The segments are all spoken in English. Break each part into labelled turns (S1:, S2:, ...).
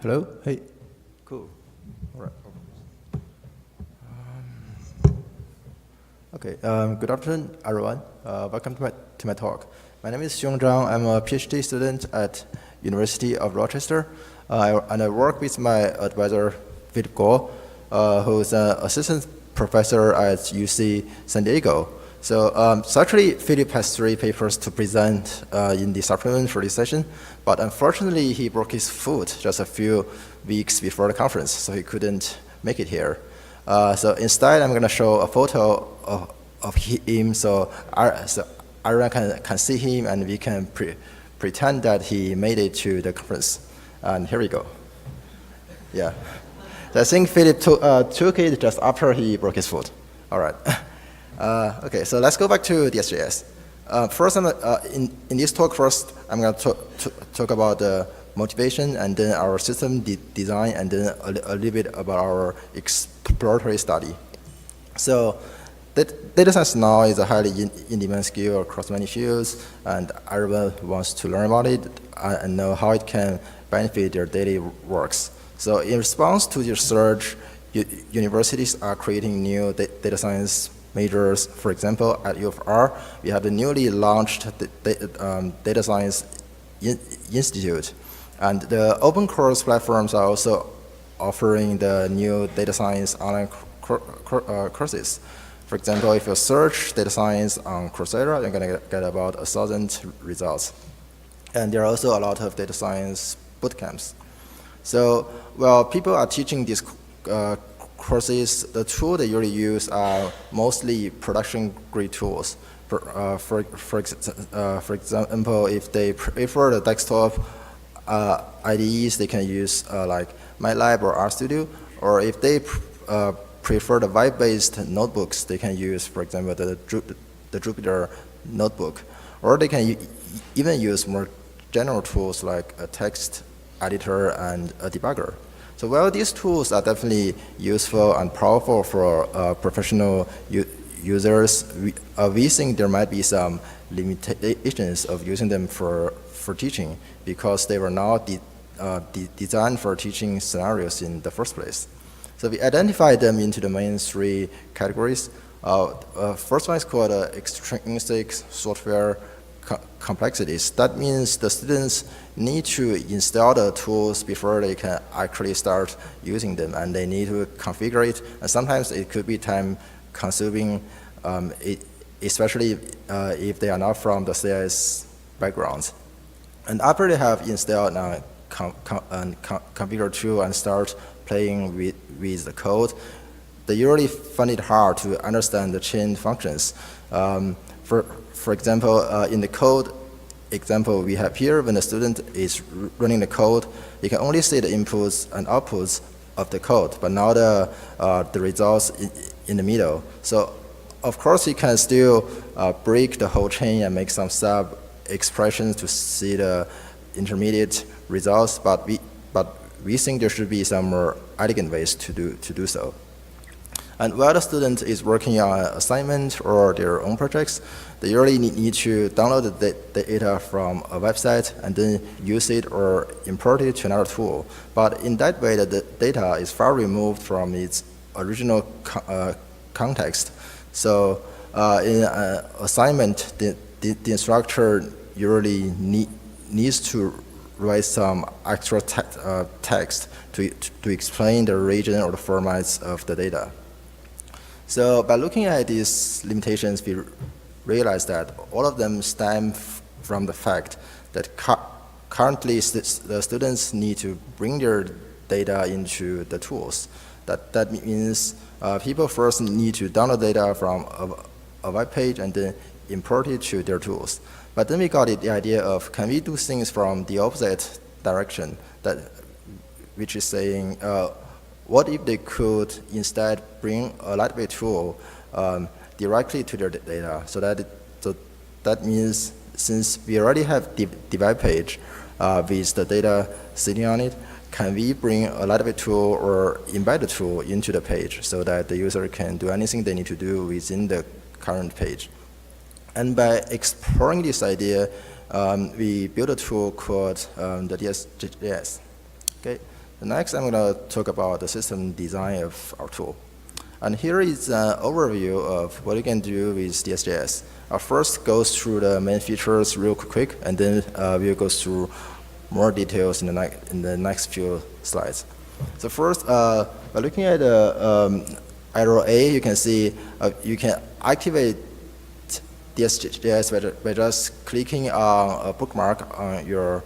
S1: Hello? Hey. Cool. All right. Okay. Good afternoon, everyone. Welcome to my talk. My name is Xiong Zhang. I'm a PhD student at University of Rochester, and I work with my advisor, Philip Guo, who is an assistant professor at UC San Diego. So actually, Philip has 3 papers to present in this afternoon for this session, but unfortunately, he broke his foot just a few weeks before the conference, so he couldn't make it here. So instead, I'm going to show a photo of him, so everyone can see him, and we can pretend that he made it to the conference. And here we go. Yeah. So I think Philip took it just after he broke his foot. All right. Okay, so let's go back to DS.js. First, in this talk, I'm going to talk about the motivation, and then our system design, and then a little bit about our exploratory study. So data science now is a highly in-demand skill across many fields, and everyone wants to learn about it and know how it can benefit their daily works. So in response to your surge, universities are creating new data science majors. For example, at U of R, we have the newly launched Data Science Institute. And the open course platforms are also offering the new data science online courses. For example, if you search data science on Coursera, you're going to get about 1,000 results. And there are also a lot of data science bootcamps. So while people are teaching these courses, the tools they usually use are mostly production-grade tools. For example, if they prefer the desktop IDEs, they can use like MATLAB or RStudio, or if they prefer the web-based notebooks, they can use, for example, the Jupyter notebook, or they can even use more general tools like a text editor and a debugger. So while these tools are definitely useful and powerful for professional users, we think there might be some limitations of using them for teaching, because they were not designed for teaching scenarios in the first place. So we identified them into the main 3 categories. First one is called extrinsic software complexities. That means the students need to install the tools before they can actually start using them, and they need to configure it. And sometimes it could be time-consuming, especially if they are not from the CIS background. And after they have installed configure tool and start playing with the code, they usually find it hard to understand the chain functions. For example, in the code example we have here, when the student is running the code, you can only see the inputs and outputs of the code, but not the results in the middle. So of course, you can still break the whole chain and make some sub-expressions to see the intermediate results, but we think there should be some more elegant ways to do so. And while the student is working on an assignment or their own projects, they usually need to download the data from a website and then use it or import it to another tool. But in that way, the data is far removed from its original context. So in an assignment, the instructor usually needs to write some extra text to explain the region or the formats of the data. So by looking at these limitations, we realized that all of them stem from the fact that currently the students need to bring their data into the tools. That means people first need to download data from a web page and then import it to their tools. But then we got the idea of, can we do things from the opposite direction, which is saying, what if they could instead bring a lightweight tool directly to their data? So that means, since we already have the web page with the data sitting on it, can we bring a lightweight tool or embed the tool into the page so that the user can do anything they need to do within the current page? And by exploring this idea, we built a tool called the DS.js. Okay, Next, I'm going to talk about the system design of our tool. And here is an overview of what you can do with DS.js. I'll first go through the main features real quick, and then we'll go through more details in the next few slides. So first, by looking at arrow A, you can see you can activate DS.js by just clicking on a bookmark on your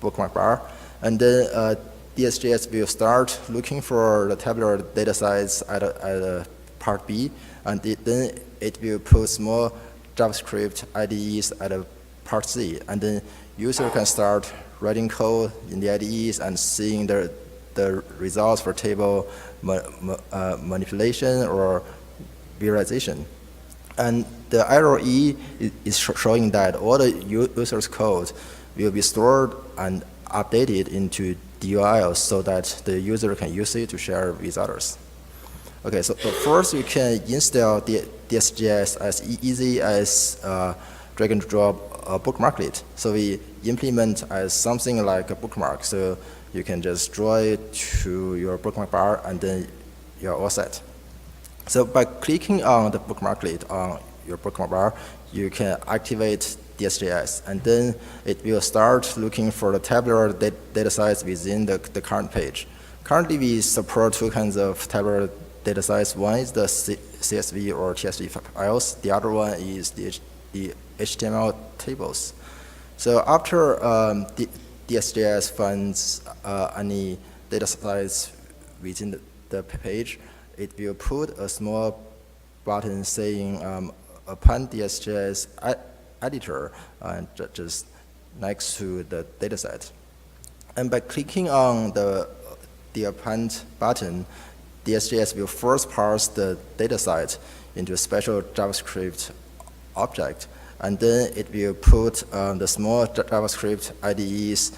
S1: bookmark bar, and then DS.js will start looking for the tabular data size at part B, and then it will put small JavaScript IDEs at part C, and then user can start writing code in the IDEs and seeing the results for table manipulation or visualization. And the arrow E is showing that all the user's code will be stored and updated into DUIs so that the user can use it to share with others. Okay, so first you can install DS.js as easy as drag and drop a bookmarklet. So we implement as something like a bookmark. So you can just draw it to your bookmark bar, and then you're all set. So by clicking on the bookmarklet on your bookmark bar, you can activate DS.js, and then it will start looking for the tabular data size within the current page. Currently, we support two kinds of tabular data size. One is the CSV or TSV files. The other one is the HTML tables. So after DS.js finds any data size within the page, it will put a small button saying append DS.js editor just next to the dataset. And by clicking on the append button, DS.js will first parse the dataset into a special JavaScript object, and then it will put the small JavaScript IDEs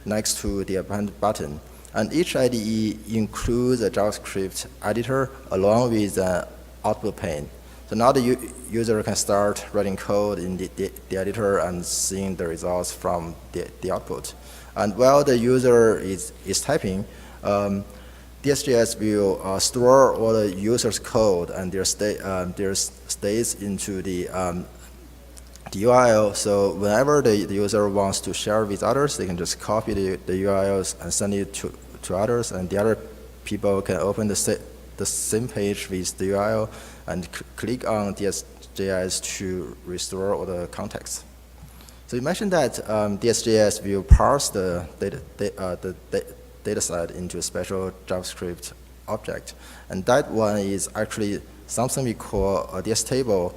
S1: next to the append button. And each IDE includes a JavaScript editor along with an output pane. So now the user can start writing code in the editor and seeing the results from the output. And while the user is typing, DS.js will store all the user's code and their states into the URL. So whenever the user wants to share with others, they can just copy the URLs and send it to others, and the other people can open the same page with the URL and click on DS.js to restore all the context. So you mentioned that DS.js will parse the dataset into a special JavaScript object, and that one is actually something we call a DS-table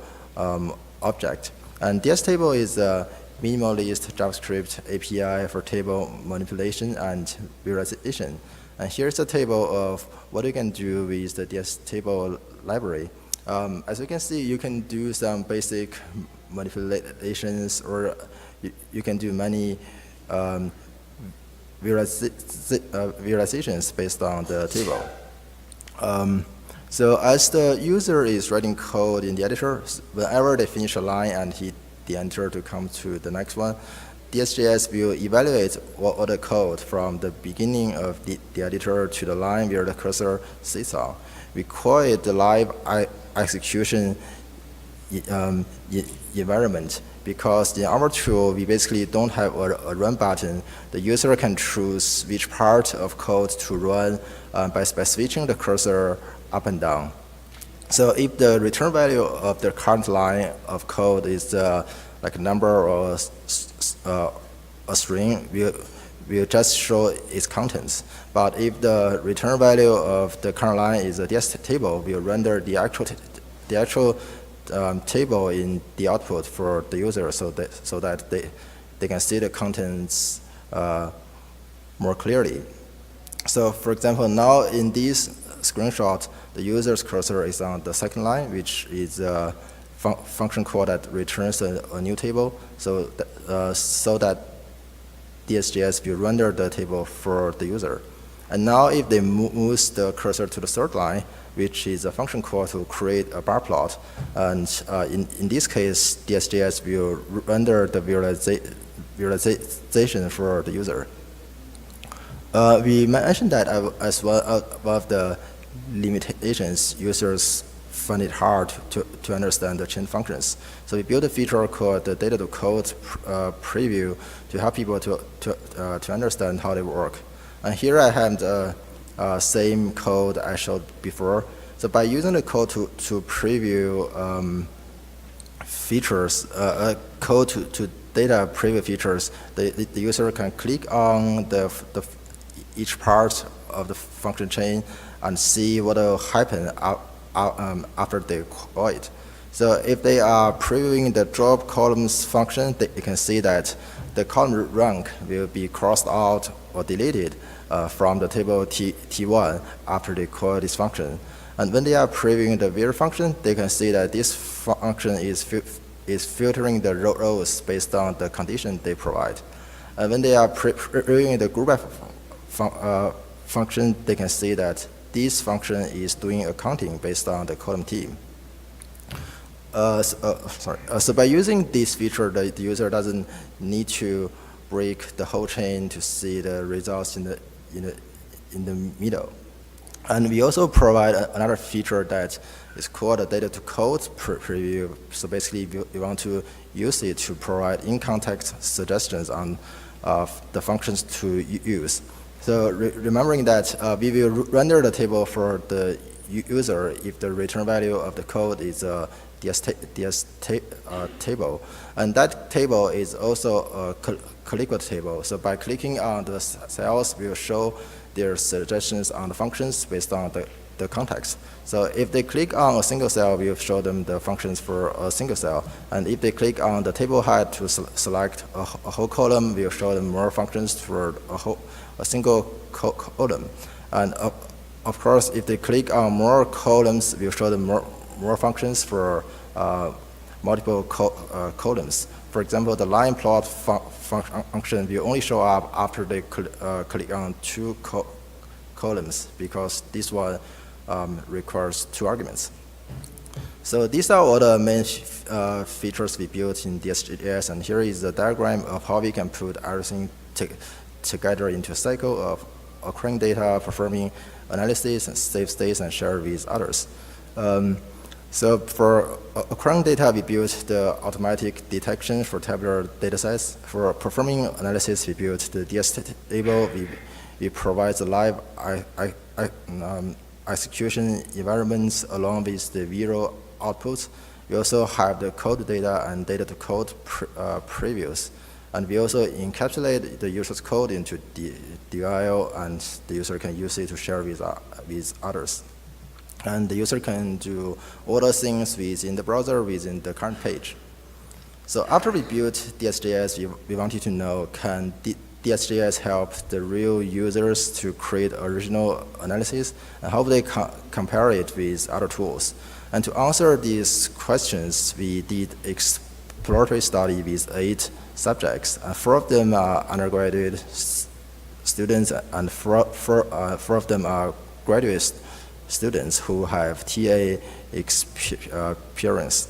S1: object. And DS-table is a minimalist JavaScript API for table manipulation and visualization. And here's a table of what you can do with the DS-table library. As you can see, you can do some basic manipulations, or you can do many visualizations based on the table. So as the user is writing code in the editor, whenever they finish a line and hit the enter to come to the next one, DS.js will evaluate all the code from the beginning of the editor to the line where the cursor sits on. We call it the live execution environment, because in our tool, we basically don't have a run button. The user can choose which part of code to run by switching the cursor up and down. So if the return value of the current line of code is like a number or a string, we'll just show its contents. But if the return value of the current line is a DS table, we'll render the actual table in the output for the user so that they can see the contents more clearly. So for example, now in this screenshot, the user's cursor is on the second line, which is a function call that returns a new table, so that DS.js will render the table for the user. And now if they move the cursor to the third line, which is a function call to create a bar plot, and in this case, DS.js will render the visualization for the user. We mentioned that as one of the limitations, users find it hard to understand the chain functions. So we built a feature called the data to code preview to help people to understand how they work. And here I have the same code I showed before. So by using the code to preview features, code to data preview features, the user can click on each part of the function chain and see what will happen after they call it. So if they are previewing the drop columns function, they can see that the column rank will be crossed out or deleted from the table T1 after they call this function. And when they are previewing the var function, they can see that this function is filtering the rows based on the condition they provide. And when they are previewing the group function, they can see that this function is doing accounting based on the column team. So by using this feature, the user doesn't need to break the whole chain to see the results in the middle. And we also provide another feature that is called a data to code preview. So basically, we want to use it to provide in-context suggestions on the functions to use. So remembering that we will render the table for the user if the return value of the code is a DS table. And that table is also a clickable table. So by clicking on the cells, we will show their suggestions on the functions based on the context. So if they click on a single cell, we will show them the functions for a single cell. And if they click on the table height to select a whole column, we will show them more functions for a single column. And of course, if they click on more columns, we'll show them more functions for multiple columns. For example, the line plot function will only show up after they click on two columns, because this one requires two arguments. So these are all the main features we built in DS.js, and here is the diagram of how we can put everything together into a cycle of occurring data, performing analysis, and save states, and share with others. So for occurring data, we built the automatic detection for tabular datasets. For performing analysis, we built the DS table. We provide the live execution environments along with the visual outputs. We also have the code data and data to code previews. And we also encapsulate the user's code into DLL, and the user can use it to share with others. And the user can do all the things within the browser, within the current page. So after we built DS.js, we wanted to know, can DS.js help the real users to create original analysis, and how they compare it with other tools? And to answer these questions, we did exploratory study with 8 subjects. 4 of them are undergraduate students, and 4 of them are graduate students who have TA experience.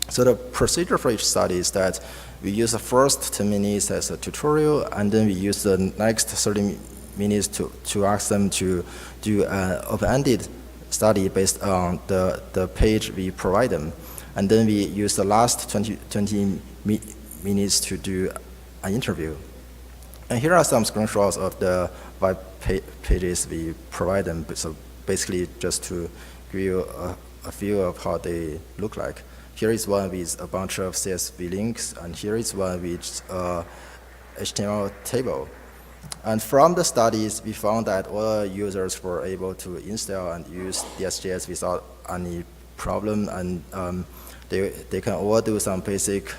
S1: So the procedure for each study is that we use the first 10 minutes as a tutorial, and then we use the next 30 minutes to ask them to do an open-ended study based on the page we provide them. And then we use the last 20 minutes to do an interview. And here are some screenshots of the web pages we provide them. So basically just to give you a feel of how they look like. Here is one with a bunch of CSV links, and here is one with HTML table. And from the studies, we found that all users were able to install and use DS.js without any problem, and they can all do some basic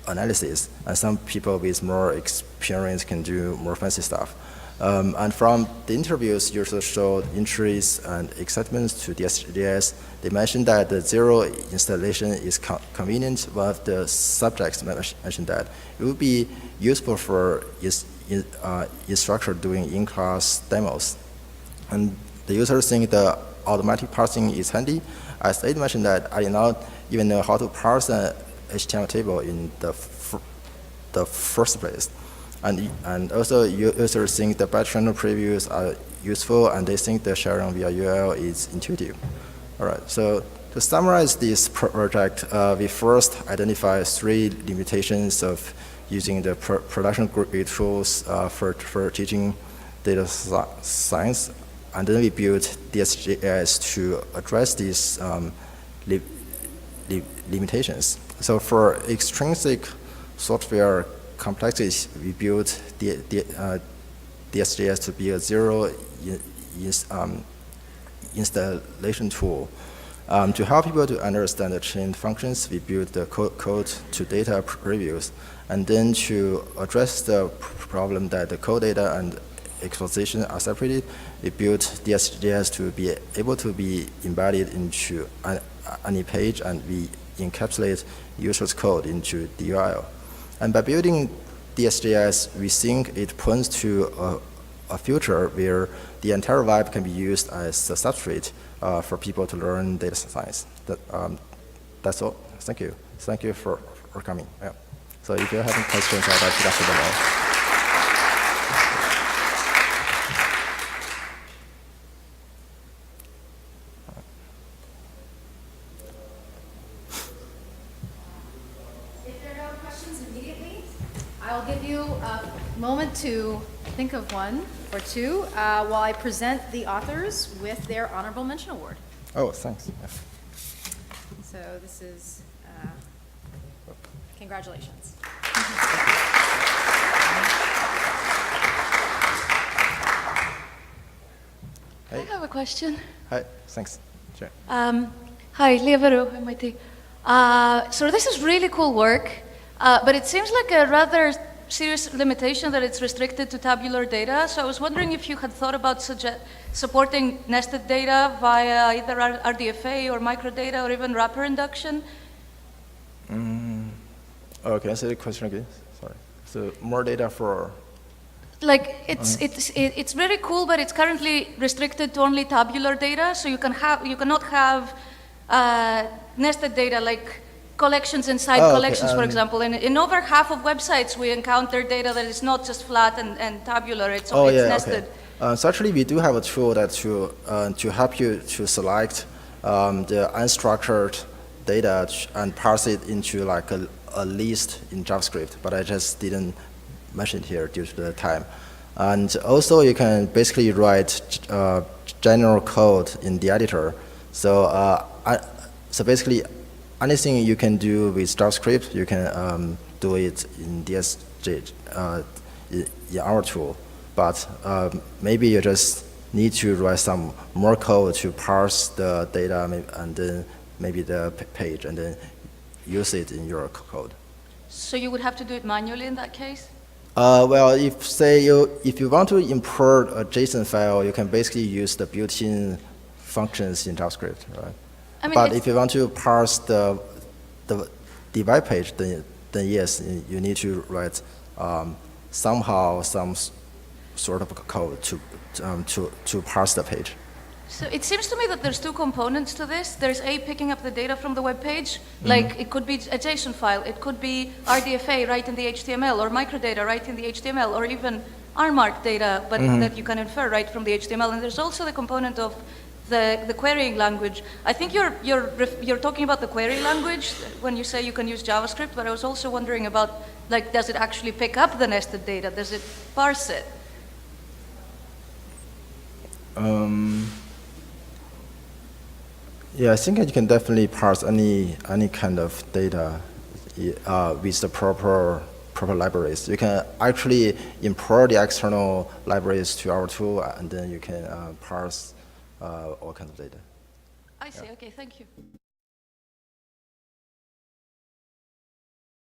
S1: analysis, and some people with more experience can do more fancy stuff. And from the interviews, users showed interest and excitement to DS.js. They mentioned that the zero installation is convenient. One of the subjects mentioned that it would be useful for instructor doing in-class demos. And the users think the automatic parsing is handy. As they mentioned that I did not even know how to parse an HTML table in the first place. And also users think the bidirectional previews are useful, and they think the sharing via URL is intuitive. All right, so to summarize this project, we first identify 3 limitations of using the production-grade tools for teaching data science, and then we built DS.js to address these limitations. So for extrinsic software complexities, we built DS.js to be a zero installation tool. To help people to understand the chain functions, we built the code to data previews. And then to address the problem that the code data and exposition are separated, we built DS.js to be able to be embedded into any page, and we encapsulate users' code into the URL. And by building DS.js, we think it points to a future where the entire web can be used as a substrate for people to learn data science. That's all. Thank you. Thank you for coming. Yeah. So if you have any questions, I'd like to answer them all.
S2: If there are no questions immediately, I'll give you a moment to think of one or two while I present the authors with their honorable mention award.
S1: Oh, thanks. Yeah.
S2: So this is, congratulations.
S1: Hey.
S3: I have a question.
S1: Hi, thanks. Sure.
S3: Hi, Leah Veru, MIT. So this is really cool work, but it seems like a rather serious limitation that it's restricted to tabular data. So I was wondering if you had thought about supporting nested data via either RDFA or microdata or even wrapper induction.
S1: Oh, can I say the question again? Sorry. So more data for...
S3: Like it's very cool, but it's currently restricted to only tabular data. So you cannot have nested data like collections inside collections, for example. And in over half of websites, we encounter data that is not just flat and tabular. It's nested.
S1: Okay. So actually, we do have a tool that to help you to select the unstructured data and parse it into like a list in JavaScript. But I just didn't mention it here due to the time. And also, you can basically write general code in the editor. So so basically, anything you can do with JavaScript, you can do it in DS.js in our tool. But maybe you just need to write some more code to parse the data and then maybe the page and then use it in your code.
S3: So you would have to do it manually in that case?
S1: Well, if you want to import a JSON file, you can basically use the built-in functions in JavaScript, right? I mean, but if you want to parse the web page, then yes, you need to write somehow some sort of code to parse the page.
S3: So it seems to me that there's two components to this. There's picking up the data from the web page, like it could be a JSON file, it could be RDFA right in the HTML, or microdata right in the HTML, or even RMark data, but that you can infer right from the HTML. And there's also the component of the querying language. I think you're talking about the query language when you say you can use JavaScript, but I was also wondering about, like, does it actually pick up the nested data? Does it parse it?
S1: Yeah, I think you can definitely parse any kind of data with the proper libraries. You can actually import the external libraries to our tool, and then you can parse all kinds of data.
S3: I see. Okay, thank you.